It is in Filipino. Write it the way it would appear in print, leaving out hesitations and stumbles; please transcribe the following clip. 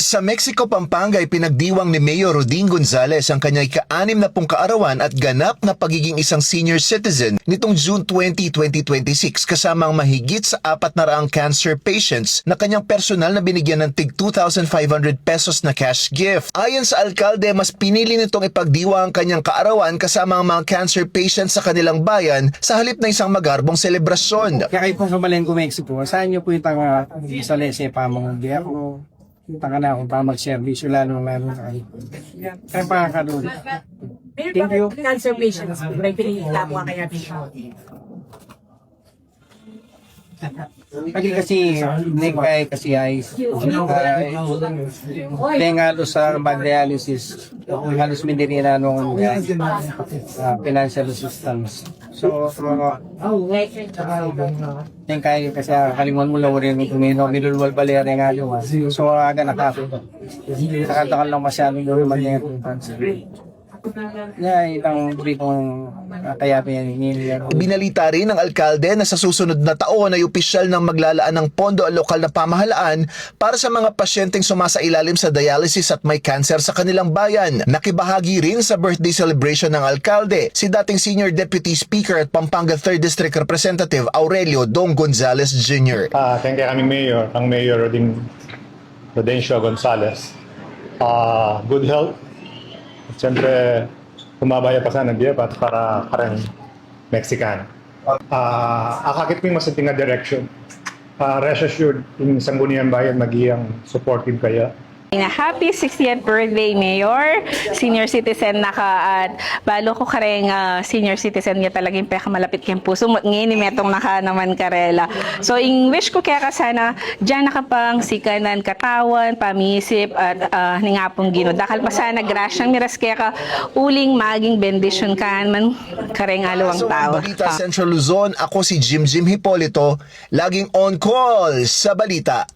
Sa Mexico, Pampanga ay pinagdiwang ni Mayor Rodin Gonzales ang kanyang ika-6 na kaarawan at ganap na pagiging isang senior citizen nitong June 20, 2026 kasamang mahigit sa 400 cancer patients na kanyang personal na binigyan ng tig 2,500 pesos na cash gift. Ayon sa alkalde, mas pinili nitong ipagdiwang ang kanyang kaarawan kasama ang mga cancer patients sa kanilang bayan sa halip na isang magarbong selebrasyon. Kaya kayo pong Malenco, Mexico, saan niyo po yung sa lese pa mga biyako? Taka na kung pa mag-service, lalo kayo. Kaya pa ka doon. Thank you. Cancer patients, may pinilita mo kaya dito. Kasi nekay kasi ay halos sa mag-dialysis, halos mindirina nung financial assistance. So, nekay kasi kalimutan mo lang rin nilulwal bali rin nga yung so aga nakapit. Nakatakal lang masyadong gawin mag-ingat yung cancer. Yeah, itang britong kaya pinaningin. Binalita rin ng alkalde na sa susunod na taon ay opisyal ng maglalaan ng pondo ang lokal na pamahalaan para sa mga pasyenteng sumasailalim sa dialysis at may cancer sa kanilang bayan. Nakibahagi rin sa birthday celebration ng alkalde si dating Senior Deputy Speaker at Pampanga 3rd District Representative Aurelio Dong Gonzales Jr. Thank you kaming mayor, ang Mayor Rodencio Gonzales. Good health. At siyempre, kumabaya pa sana biyapat para parang Mexican. Akakit mo yung masating na direction. Rest assured, yung Sangguniang Bayan magiging supportive kaya. Happy 60th birthday, Mayor. Senior citizen na ka at balo ko kareng senior citizen niya talagang malapit kayong puso. Ngayon metong naka naman karela. So, in wish ko kaya ka sana dyan nakapang sikanan katawan, pamisip at ningapong gino. Dakal pa sana grasyang miras kaya ka uling maging bendisyon kan man kareng alawang tao. Balita Central Luzon, ako si Jim Hipolito, laging on call sa balita.